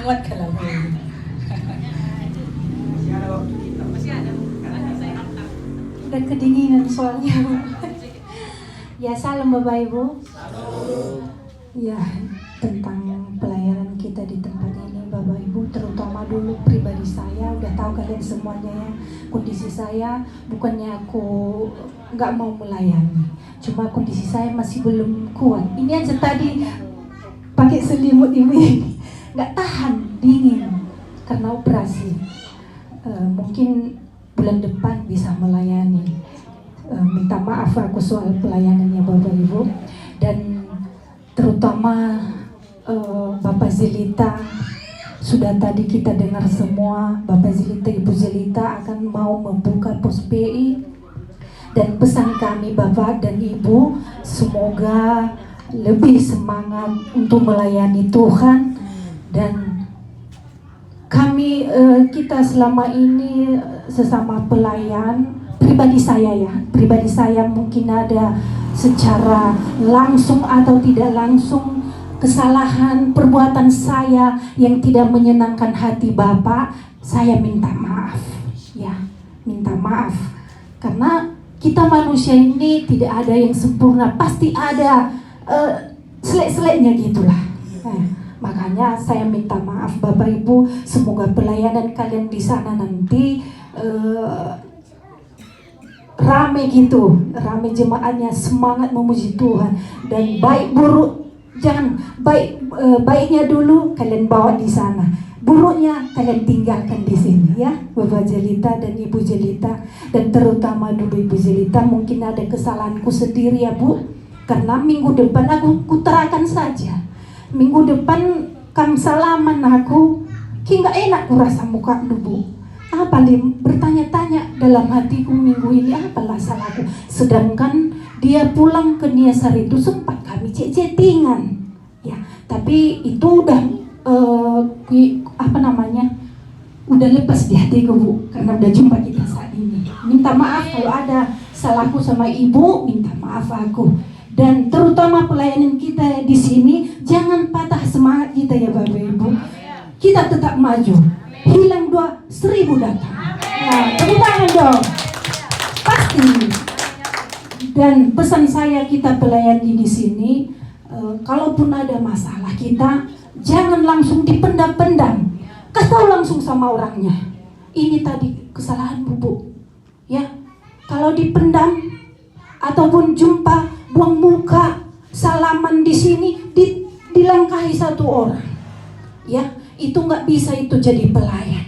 hangat kalau ini. Udah kedinginan soalnya. Ya, salam Bapak Ibu. Ya, tentang pelayanan kita di tempat ini Bapak Ibu, terutama dulu pribadi saya, udah tahu kalian semuanya ya, kondisi saya bukannya aku nggak mau melayani, cuma kondisi saya masih belum kuat. Ini aja tadi pakai selimut ini nggak tahan, dingin karena operasi. Mungkin bulan depan bisa melayani. Minta maaf aku soal pelayanannya Bapak Ibu, dan terutama Bapak Zelita, sudah tadi kita dengar semua Bapak Zelita, Ibu Zelita akan mau membuka pos PI, dan pesan kami Bapak dan Ibu semoga lebih semangat untuk melayani Tuhan. Dan kami kita selama ini sesama pelayan, pribadi saya mungkin ada secara langsung atau tidak langsung kesalahan perbuatan saya yang tidak menyenangkan hati Bapak. Saya minta maaf ya, minta maaf, karena kita manusia ini tidak ada yang sempurna, pasti ada selek-seleknya gitulah. Makanya saya minta maaf Bapak Ibu, semoga pelayanan kalian di sana nanti rame gitu, rame jemaatnya, semangat memuji Tuhan. Dan baik buruk, jangan baiknya dulu kalian bawa di sana, buruknya kalian tinggalkan di sini ya Bapak Zelita dan Ibu Zelita. Dan terutama dulu Ibu Zelita, mungkin ada kesalahanku sendiri ya Bu, karena minggu depan aku kuterakan saja, minggu depan kam salaman aku ki nggak enak kurasa muka dulu. Apa nih, bertanya-tanya dalam hatiku minggu ini apalah salahku, sedangkan dia pulang ke Niasar itu sempat kami chattingan ya, tapi itu udah udah lepas di hatiku Bu, karena udah jumpa kita saat ini. Minta maaf kalau ada salahku sama Ibu, minta maaf aku. Dan terutama pelayanan kita di sini, jangan patah semangat kita ya Bapak Ibu, kita tetap maju. Hilang 2.000 datang. Nah, tepuk tangan dong. Pasti. Dan pesan saya, kita pelayani di sini, kalaupun ada masalah kita jangan langsung dipendam-pendam. Kasih tahu langsung sama orangnya. Ini tadi kesalahan Bu. Ya. Kalau dipendam ataupun jumpa, buang muka, salaman di sini, dilangkahi satu orang. Ya. Itu nggak bisa itu jadi pelayan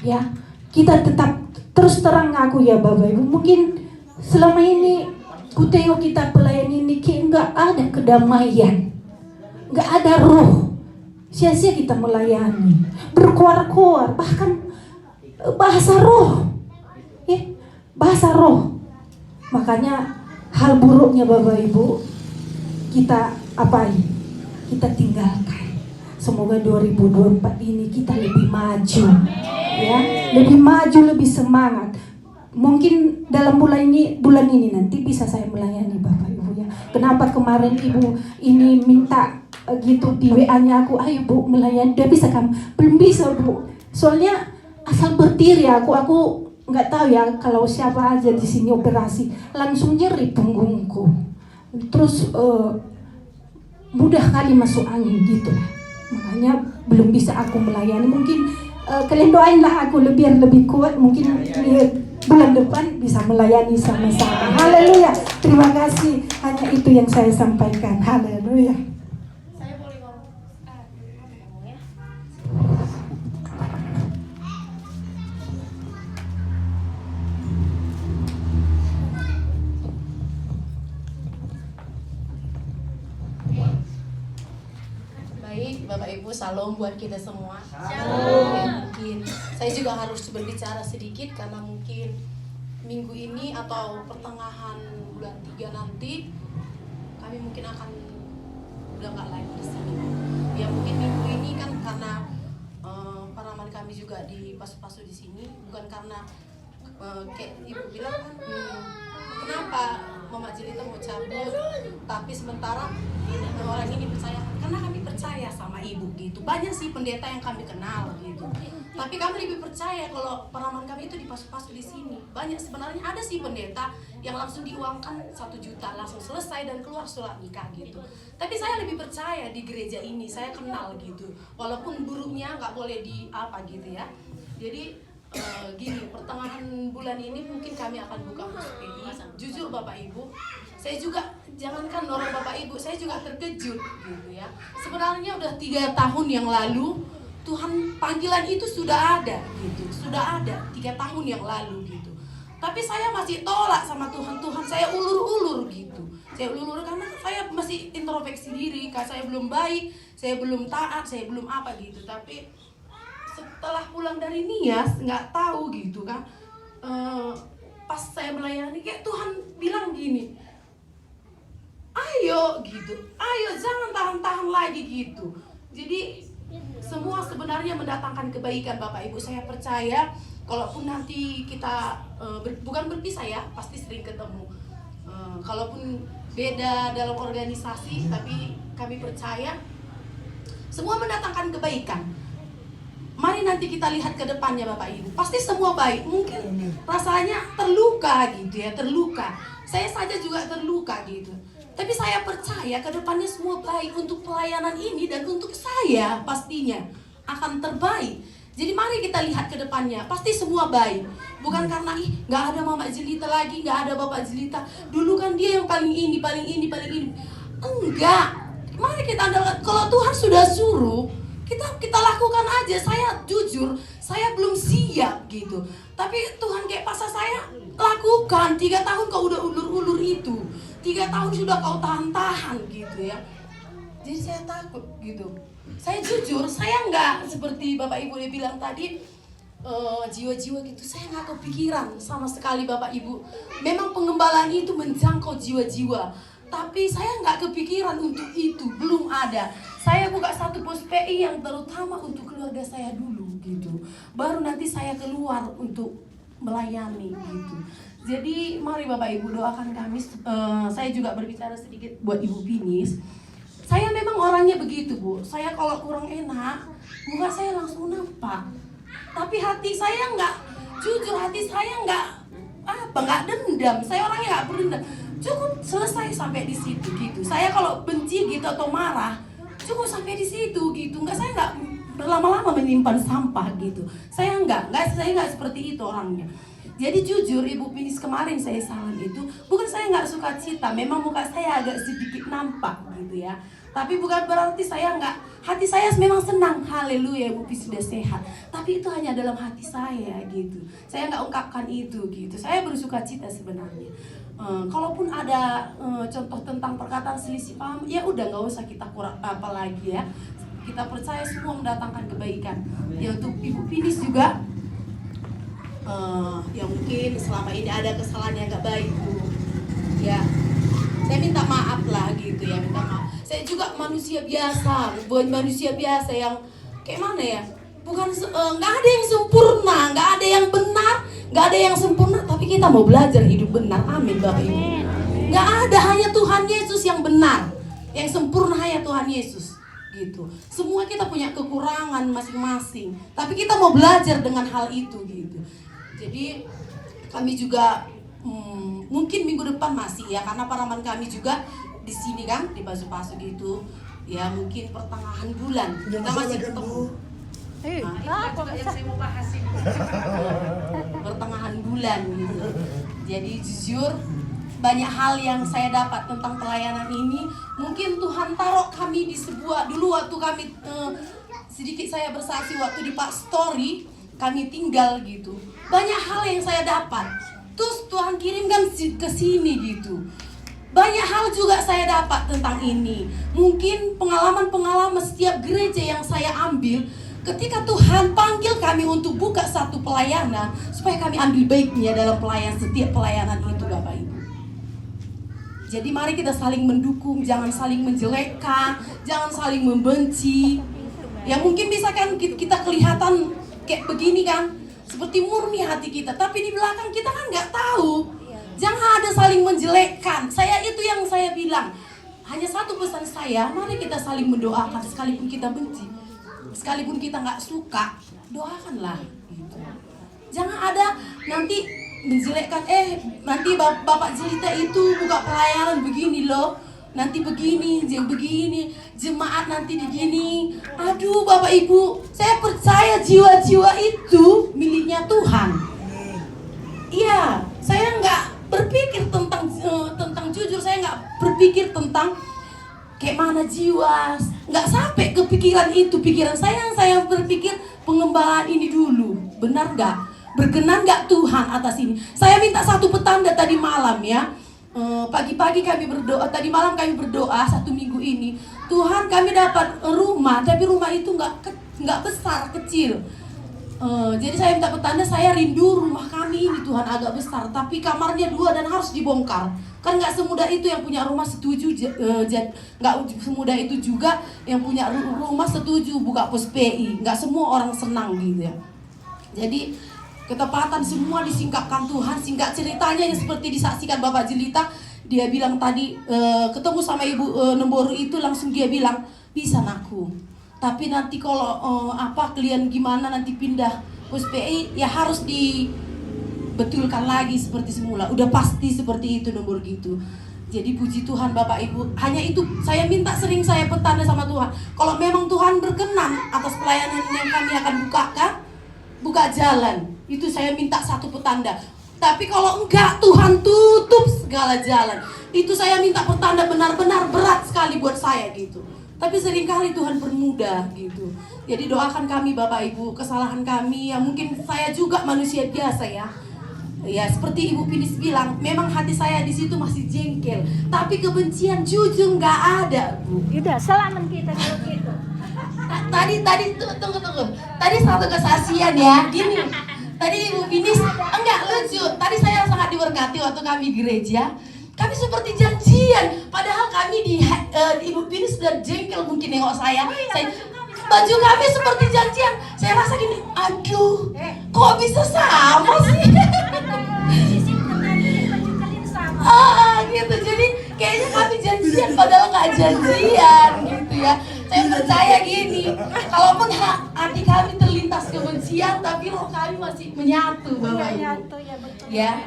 ya. Kita tetap terus terang aku ya Bapak Ibu, mungkin selama ini ku tengok kita pelayan ini nggak ada kedamaian, nggak ada roh, sia-sia kita melayani, berkuar-kuar, bahkan bahasa roh ya, bahasa roh. Makanya hal buruknya Bapak Ibu kita apain, kita tinggalkan. Semoga 2024 ini kita lebih maju ya, lebih maju, lebih semangat. Mungkin dalam bulan ini nanti bisa saya melayani Bapak Ibu ya. Kenapa kemarin Ibu ini minta gitu di WA-nya aku, ayo Bu melayani, udah bisa kamu? Belum bisa Bu, soalnya asal berdiri aku nggak tahu ya, kalau siapa aja di sini operasi langsung nyeri punggungku, terus mudah kali masuk angin gitu. Makanya belum bisa aku melayani. Mungkin kalian doainlah aku lebih kuat, mungkin bulan depan bisa melayani sama-sama. Haleluya. Terima kasih. Hanya itu yang saya sampaikan. Haleluya. Saya boleh ngomong ya. Baik, Bapak Ibu, salam buat kita semua. Shalom. Mungkin saya juga harus berbicara sedikit karena mungkin minggu ini atau pertengahan bulan 3 nanti kami mungkin akan udah nggak live di sini. Ya mungkin minggu ini kan karena paraman kami juga di pasu-pasu di sini, bukan karena kayak Ibu bilang kan, kenapa Mama Jelita mau cabut, tapi sementara orang ini percaya, karena kami percaya percaya sama ibu gitu. Banyak sih pendeta yang kami kenal gitu. Tapi kami lebih percaya kalau peraman kami itu dipasu-pasu di sini. Banyak sebenarnya ada sih pendeta yang langsung diuangkan 1 juta langsung selesai dan keluar surat nikah gitu. Tapi saya lebih percaya di gereja ini, saya kenal gitu. Walaupun burungnya nggak boleh di apa gitu ya. Jadi gini, pertengahan bulan ini mungkin kami akan buka PI. Jujur Bapak Ibu, saya juga jangankan orang Bapak Ibu, saya juga terkejut gitu ya. Sebenarnya udah 3 tahun yang lalu Tuhan panggilan itu sudah ada gitu, sudah ada 3 tahun yang lalu gitu. Tapi saya masih tolak sama Tuhan, saya ulur-ulur gitu. Saya ulur-ulur karena saya masih introspeksi diri, karena saya belum baik, saya belum taat, saya belum apa gitu. Tapi setelah pulang dari Nias, nggak tahu gitu kan, pas saya melayani kayak Tuhan bilang gini, ayo gitu, ayo jangan tahan-tahan lagi gitu. Jadi semua sebenarnya mendatangkan kebaikan Bapak Ibu. Saya percaya kalaupun nanti kita bukan berpisah ya, pasti sering ketemu. Kalaupun beda dalam organisasi, tapi kami percaya semua mendatangkan kebaikan. Mari nanti kita lihat ke depannya Bapak Ibu. Pasti semua baik. Mungkin rasanya terluka gitu ya, terluka. Saya saja juga terluka gitu. Tapi saya percaya ke depannya semua baik untuk pelayanan ini dan untuk saya pastinya akan terbaik. Jadi mari kita lihat ke depannya, pasti semua baik. Bukan karena nggak ada Mama Jelita lagi, nggak ada Bapak Jelita. Dulu kan dia yang paling ini. Enggak. Mari kita andalkan. Kalau Tuhan sudah suruh, kita lakukan aja. Saya jujur, saya belum siap gitu. Tapi Tuhan kayak paksa saya lakukan. 3 tahun kau udah ulur-ulur itu. 3 tahun sudah kau tahan-tahan gitu ya. Jadi saya takut gitu. Saya jujur, saya nggak seperti Bapak Ibu dia bilang tadi, jiwa-jiwa gitu. Saya nggak kepikiran sama sekali Bapak Ibu. Memang pengembalaan itu menjangkau jiwa-jiwa. Tapi saya nggak kepikiran untuk itu, belum ada. Saya buka satu pos PI yang terutama untuk keluarga saya dulu gitu. Baru nanti saya keluar untuk melayani gitu. Jadi mari Bapak Ibu doakan kami. Saya juga berbicara sedikit buat Ibu Pinis. Saya memang orangnya begitu Bu. Saya kalau kurang enak, muka saya langsung nampak. Tapi hati saya nggak, jujur hati saya nggak dendam. Saya orangnya nggak berdendam. Cukup selesai sampai di situ gitu. Saya kalau benci gitu atau marah, cukup sampai di situ gitu. Saya nggak berlama-lama menyimpan sampah gitu. Saya nggak seperti itu orangnya. Jadi jujur Ibu Pinis kemarin saya salam itu, bukan saya nggak suka cita, memang muka saya agak sedikit nampak gitu ya. Tapi bukan berarti saya nggak, hati saya memang senang, haleluya Ibu Pinis sudah sehat. Tapi itu hanya dalam hati saya gitu. Saya nggak ungkapkan itu gitu. Saya bersuka cita sebenarnya. Kalaupun ada contoh tentang perkataan selisih paham, ya udah nggak usah kita kurang apa lagi ya. Kita percaya semua mendatangkan kebaikan. Ya untuk Ibu Pinis juga. Ya mungkin selama ini ada kesalahan yang gak baik Bu. Ya, saya minta maaf lah gitu ya, minta maaf. Saya juga manusia biasa, bukan manusia biasa yang kayak mana ya? Bukan nggak ada yang sempurna, nggak ada yang benar, nggak ada yang sempurna. Tapi kita mau belajar hidup benar, amin Bapak Ibu. Nggak ada, hanya Tuhan Yesus yang benar, yang sempurna hanya Tuhan Yesus. Gitu. Semua kita punya kekurangan masing-masing, tapi kita mau belajar dengan hal itu gitu. Jadi kami juga mungkin minggu depan masih ya, karena paraman kami juga di sini kan di Pasu-Pasu gitu. Ya mungkin pertengahan bulan kita masih ketemu. Nah, itu yang saya mau bahas ini. Pertengahan bulan gitu. Jadi jujur banyak hal yang saya dapat tentang pelayanan ini. Mungkin Tuhan taruh kami di sebuah, dulu waktu kami sedikit saya bersaksi waktu di Pak Story kami tinggal gitu. Banyak hal yang saya dapat. Terus Tuhan kirimkan ke sini gitu. Banyak hal juga saya dapat tentang ini. Mungkin pengalaman-pengalaman setiap gereja yang saya ambil, ketika Tuhan panggil kami untuk buka satu pelayanan, supaya kami ambil baiknya dalam setiap pelayanan itu Bapak Ibu. Jadi mari kita saling mendukung, jangan saling menjelekkan, jangan saling membenci. Ya mungkin bisa kan kita kelihatan kayak begini kan, seperti murni hati kita, tapi di belakang kita kan nggak tahu. Jangan ada saling menjelekkan. Itu yang saya bilang, hanya satu pesan saya, mari kita saling mendoakan sekalipun kita benci, sekalipun kita nggak suka, doakanlah. Gitu. Jangan ada nanti menjelekkan, nanti Bapak Jelita itu buka pelayanan begini loh, nanti begini, jemaat nanti begini. Aduh Bapak Ibu, saya percaya jiwa-jiwa itu miliknya Tuhan. Iya, saya nggak berpikir tentang jujur, saya nggak berpikir tentang kayak mana jiwa, nggak sampai kepikiran itu. Pikiran saya berpikir pengembangan ini dulu, benar nggak? Berkenan nggak Tuhan atas ini? Saya minta satu petanda tadi malam ya. Pagi-pagi kami berdoa, tadi malam kami berdoa 1 minggu ini. Tuhan, kami dapat rumah, tapi rumah itu nggak besar, kecil. Jadi saya minta petanda, saya rindu rumah kami ini Tuhan agak besar, tapi kamarnya 2 dan harus dibongkar. Kan nggak semudah itu yang punya rumah setuju, nggak semudah itu juga yang punya rumah setuju buka pos PI. Nggak semua orang senang gitu ya. Jadi ketepatan semua disingkapkan Tuhan. Singkat ceritanya yang seperti disaksikan Bapak Jelita, dia bilang tadi ketemu sama Ibu Nemboru itu, langsung dia bilang, bisa nakku, tapi nanti kalau kalian gimana nanti pindah pos PI ya harus dibetulkan lagi seperti semula. Udah pasti seperti itu Nemboru gitu. Jadi puji Tuhan Bapak Ibu, hanya itu saya minta, sering saya petanda sama Tuhan. Kalau memang Tuhan berkenan atas pelayanan yang kami akan buka jalan, itu saya minta satu petanda. Tapi kalau enggak, Tuhan tutup segala jalan. Itu saya minta petanda benar-benar berat sekali buat saya gitu. Tapi seringkali Tuhan permudah gitu. Jadi doakan kami Bapak Ibu, kesalahan kami ya mungkin saya juga manusia biasa ya. Ya seperti Ibu Pinis bilang, memang hati saya di situ masih jengkel. Tapi kebencian jujur nggak ada, Bu. Udah, selamat kita kalau gitu. Tadi tunggu. Tadi satu kesaksian ya, gini. Tadi Ibu Pinis, enggak lucu. Tadi saya sangat diberkati waktu kami gereja. Kami seperti janjian, padahal kami di Ibu Pinis sudah jengkel mungkin nengok saya. Baju kami seperti janjian. Saya rasa gini, aduh, kok bisa sama sih? Gitu. Jadi kayaknya kami janjian padahal nggak janjian gitu ya. Saya percaya gini, kalaupun hati kami terlintas kebencian, tapi roh kami masih menyatu Bapak Ibu. Ya,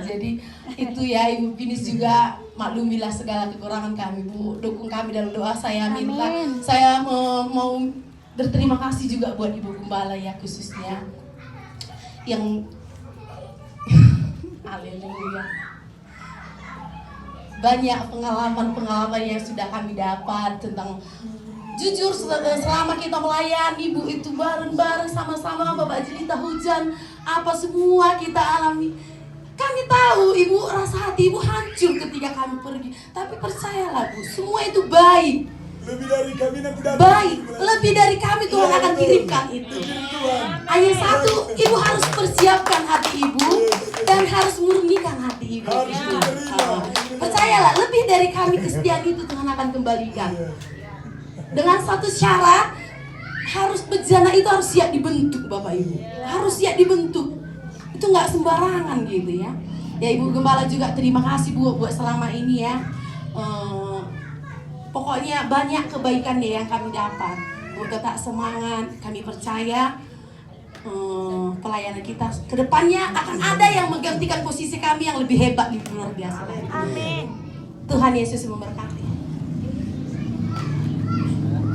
jadi itu ya Ibu Pinis juga maklumilah segala kekurangan kami Bu. Dukung kami dalam doa, saya minta. Amin. Saya mau berterima kasih juga buat Ibu Gembala ya khususnya yang haleluya. Banyak pengalaman yang sudah kami dapat tentang jujur selama kita melayani Bu, itu bareng-bareng sama-sama Bapak Jelita, hujan apa semua kita alami. Kami tahu Ibu, rasa hati Ibu hancur ketika kami pergi, tapi percayalah Bu, semua itu baik. Lebih dari kami nanti datang. Baik, lebih dari kami Tuhan akan kirimkan itu. Hanya satu, Ibu harus persiapkan hati Ibu dan harus murnikan hati Ibu. Percayalah, lebih dari kami kesetiaan itu Tuhan akan kembalikan. Dengan satu syarat, harus bejana itu harus siap dibentuk Bapak Ibu. Harus siap dibentuk. Itu nggak sembarangan gitu ya. Ya Ibu Gembala juga terima kasih Bu buat selama ini ya. Pokoknya banyak kebaikan ya yang kami dapat. Bu tetap semangat, kami percaya pelayanan kita kedepannya akan ada yang menggantikan posisi kami yang lebih hebat, lebih luar biasa. Amin. Tuhan Yesus memberkati.